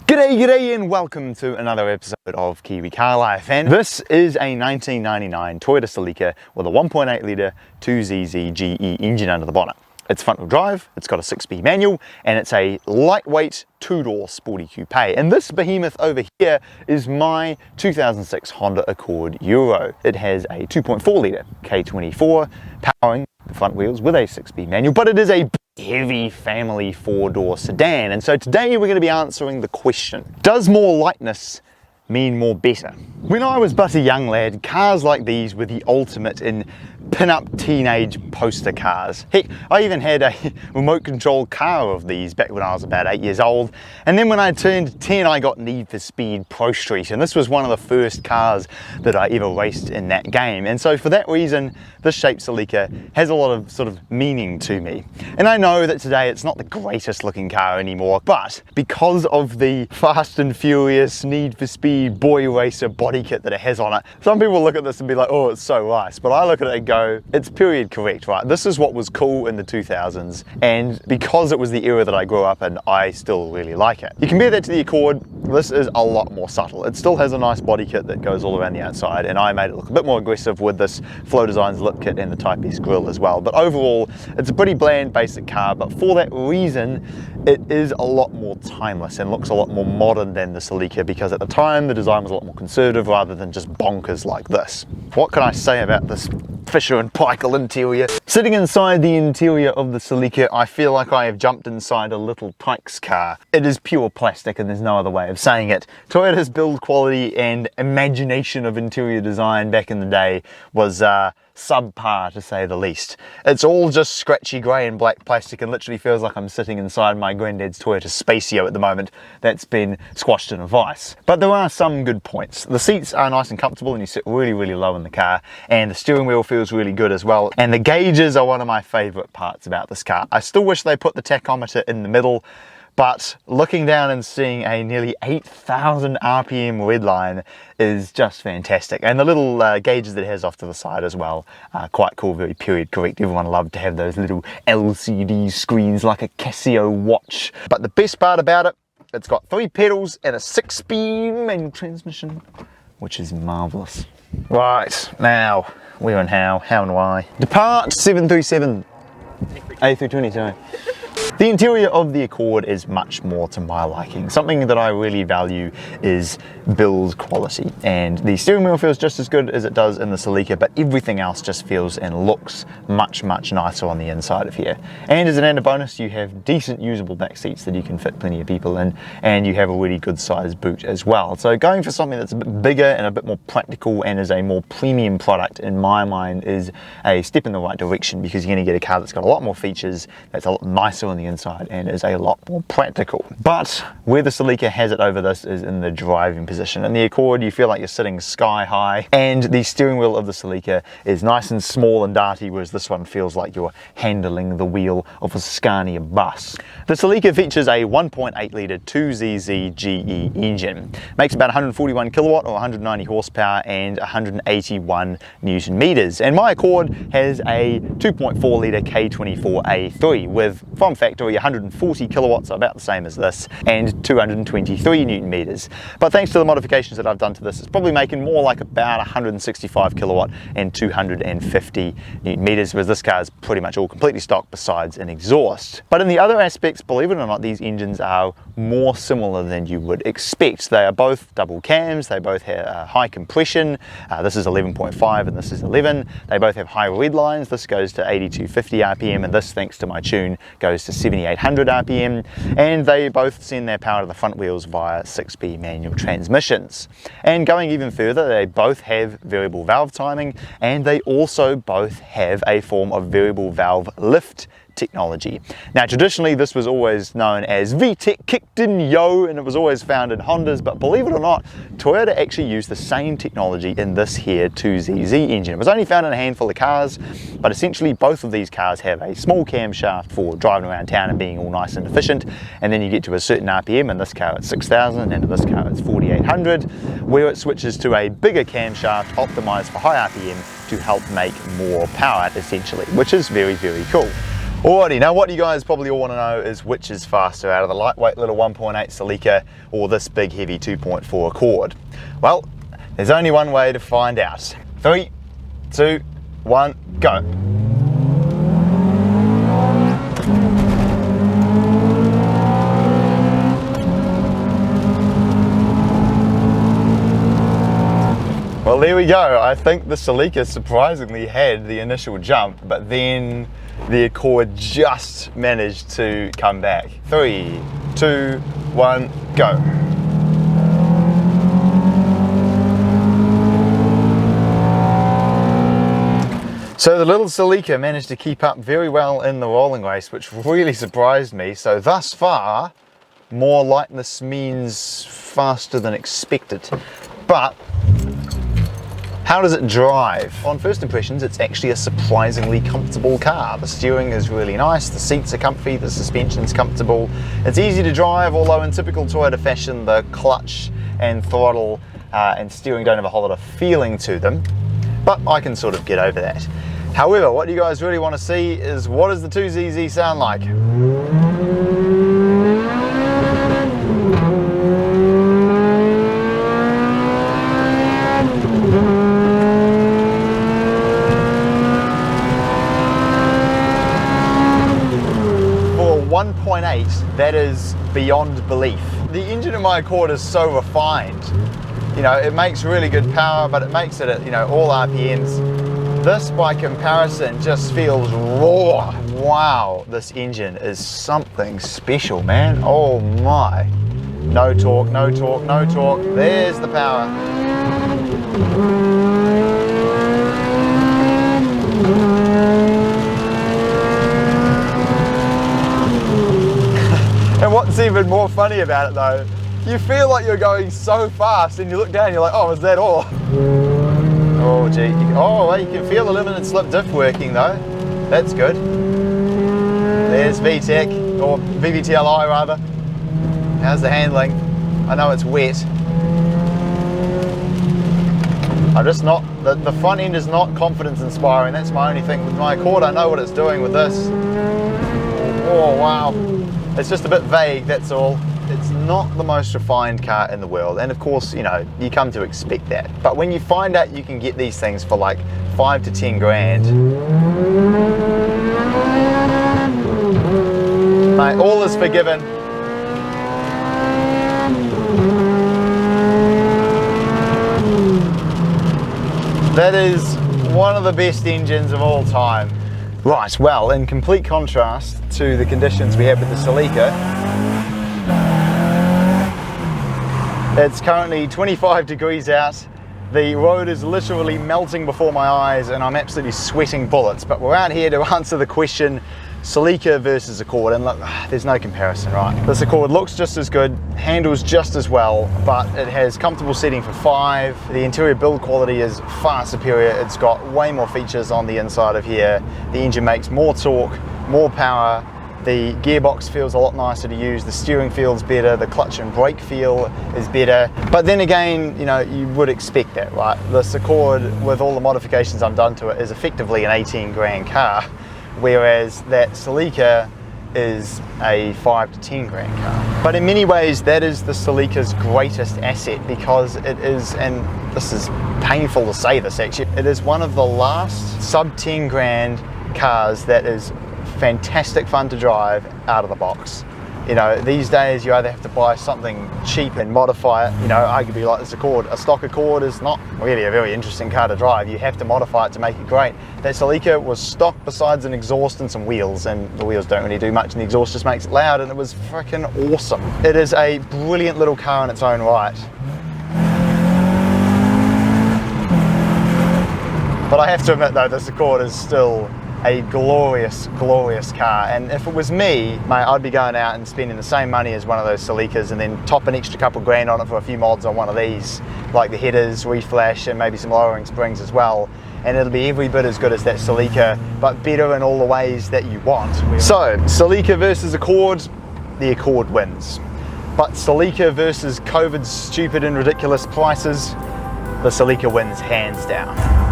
G'day and welcome to another episode of Kiwi Car Life, and this is a 1999 Toyota Celica with a 1.8 litre 2ZZ GE engine under the bonnet. It's front wheel drive, it's got a 6-speed manual, and it's a lightweight two-door sporty coupe. And this behemoth over here is my 2006 Honda Accord Euro. It has a 2.4 litre K24 powering the front wheels with a 6-speed manual, but it is a heavy family 4-door sedan. And so today we're going to be answering the question, does more lightness mean more better? When I was but a young lad, cars like these were the ultimate in pin-up teenage poster cars. Heck, I even had a remote control car of these back when I was about 8 years old. And then when I turned 10, I got Need for Speed Pro Street, and this was one of the first cars that I ever raced in that game. And so for that reason, this shaped Celica has a lot of sort of meaning to me. And I know that today it's not the greatest looking car anymore, but because of the Fast and Furious Need for Speed boy racer body kit that it has on it, some people look at this and be like, oh, it's so nice. But I look at it and go, it's period correct, right? This is what was cool in the 2000s, and because it was the era that I grew up in, I still really like it. You compare that to the Accord, this is a lot more subtle. It still has a nice body kit that goes all around the outside, and I made it look a bit more aggressive with this Flow Designs lip kit and the Type S grille as well. But overall, it's a pretty bland, basic car, but for that reason, it is a lot more timeless and looks a lot more modern than the Celica, because at the time, the design was a lot more conservative rather than just bonkers like this. What can I say about this Fisher and Paykel interior? Sitting inside the interior of the Celica, I feel like I have jumped inside a little Tykes car. It is pure plastic and there's no other way of saying it. Toyota's build quality and imagination of interior design back in the day was subpar, to say the least. It's all just scratchy grey and black plastic and literally feels like I'm sitting inside my granddad's Toyota Spacio at the moment that's been squashed in a vice. But there are some good points. The seats are nice and comfortable and you sit really, really low in the car, and the steering wheel feels really good as well. And the gauges are one of my favourite parts about this car. I still wish they put the tachometer in the middle, but looking down and seeing a nearly 8,000 RPM red line is just fantastic. And the little gauges that it has off to the side as well are quite cool, very period correct. Everyone loved to have those little LCD screens like a Casio watch. But the best part about it, it's got 3 pedals and a 6-speed manual transmission, which is marvellous. Right, now, where and how and why. Depart 737, A320, sorry. The interior of the Accord is much more to my liking. Something that I really value is build quality, and the steering wheel feels just as good as it does in the Celica, but everything else just feels and looks much nicer on the inside of here. And as an added bonus, you have decent usable back seats that you can fit plenty of people in, and you have a really good sized boot as well. So going for something that's a bit bigger and a bit more practical and is a more premium product in my mind is a step in the right direction, because you're going to get a car that's got a lot more features, that's a lot nicer on the inside and is a lot more practical. But where the Celica has it over this is in the driving position. In the Accord, you feel like you're sitting sky high, and the steering wheel of the Celica is nice and small and darty, whereas this one feels like you're handling the wheel of a Scania bus. The Celica features a 1.8 litre 2ZZ GE engine. Makes about 141 kilowatt or 190 horsepower and 181 newton meters. And my Accord has a 2.4 litre K24 A3 with, from factory, 140 kilowatts, about the same as this, and 223 newton meters. But thanks to the modifications that I've done to this, it's probably making more like about 165 kilowatt and 250 newton meters, whereas this car is pretty much all completely stock besides an exhaust. But in the other aspects, believe it or not, these engines are more similar than you would expect. They are both double cams, they both have high compression. This is 11.5 and this is 11. They both have high red lines. This goes to 8250 RPM, and this, thanks to my tune, goes to 7800 RPM, and they both send their power to the front wheels via 6-speed manual transmissions. And going even further, they both have variable valve timing, and they also both have a form of variable valve lift technology. Now, traditionally this was always known as VTEC kicked in yo, and it was always found in Hondas, but believe it or not, Toyota actually used the same technology in this here 2ZZ engine. It was only found in a handful of cars, but essentially both of these cars have a small camshaft for driving around town and being all nice and efficient, and then you get to a certain RPM, in this car it's 6,000 and in this car it's 4,800, where it switches to a bigger camshaft optimized for high RPM to help make more power essentially, which is very, very cool. Alrighty, now what you guys probably all want to know is which is faster out of the lightweight little 1.8 Celica or this big heavy 2.4 Accord. Well, there's only one way to find out. 3, 2, 1, go. Well, there we go. I think the Celica surprisingly had the initial jump, but then the Accord just managed to come back. 3, 2, 1, go. So the little Celica managed to keep up very well in the rolling race, which really surprised me. So thus far, more lightness means faster than expected. But how does it drive? On first impressions, it's actually a surprisingly comfortable car. The steering is really nice, the seats are comfy, the suspension's comfortable. It's easy to drive, although in typical Toyota fashion, the clutch and throttle and steering don't have a whole lot of feeling to them. But I can sort of get over that. However, what you guys really want to see is what does the 2ZZ sound like? For 1.8, that is beyond belief. The engine in my Accord is so refined. You know, it makes really good power, but it makes it at, you know, all RPMs. This, by comparison, just feels raw. Wow, this engine is something special, man. Oh my. No torque, no torque, no torque. There's the power. And what's even more funny about it though, you feel like you're going so fast and you look down and you're like, oh, is that all? Oh gee, oh well, you can feel the limited slip diff working though. That's good. There's VTEC, or VVTL-i rather. How's the handling? I know it's wet. I'm just not, the front end is not confidence inspiring. That's my only thing. With my Accord, I know what it's doing with this. Oh wow. It's just a bit vague, that's all. It's not the most refined car in the world, and of course, you know, you come to expect that. But when you find out you can get these things for like 5 to 10 grand, mate, all is forgiven. That is one of the best engines of all time. Right, well, in complete contrast to the conditions we have with the Celica, it's currently 25 degrees out. The road is literally melting before my eyes and I'm absolutely sweating bullets. But we're out here to answer the question, Celica versus Accord. And look, there's no comparison, right? This Accord looks just as good, handles just as well, but it has comfortable seating for 5. The interior build quality is far superior. It's got way more features on the inside of here. The engine makes more torque, more power. The gearbox feels a lot nicer to use, the steering feels better, the clutch and brake feel is better. But then again, you know, you would expect that, right? This Accord, with all the modifications I've done to it, is effectively an 18 grand car, whereas that Celica is a 5 to 10 grand car. But in many ways, that is the Celica's greatest asset, because it is, and this is painful to say this actually, it is one of the last sub 10 grand cars that is fantastic fun to drive out of the box. You know, these days you either have to buy something cheap and modify it. You know, arguably like this Accord, a stock Accord is not really a very interesting car to drive. You have to modify it to make it great. That Celica was stock besides an exhaust and some wheels, and the wheels don't really do much and the exhaust just makes it loud, and it was freaking awesome. It is a brilliant little car in its own right. But I have to admit though, this Accord is still a glorious, glorious car, and if it was me, mate, I'd be going out and spending the same money as one of those Celicas and then top an extra couple grand on it for a few mods on one of these, like the headers, reflash, and maybe some lowering springs as well, and it'll be every bit as good as that Celica, but better in all the ways that you want. So, Celica versus Accord, the Accord wins. But Celica versus COVID's stupid and ridiculous prices, the Celica wins hands down.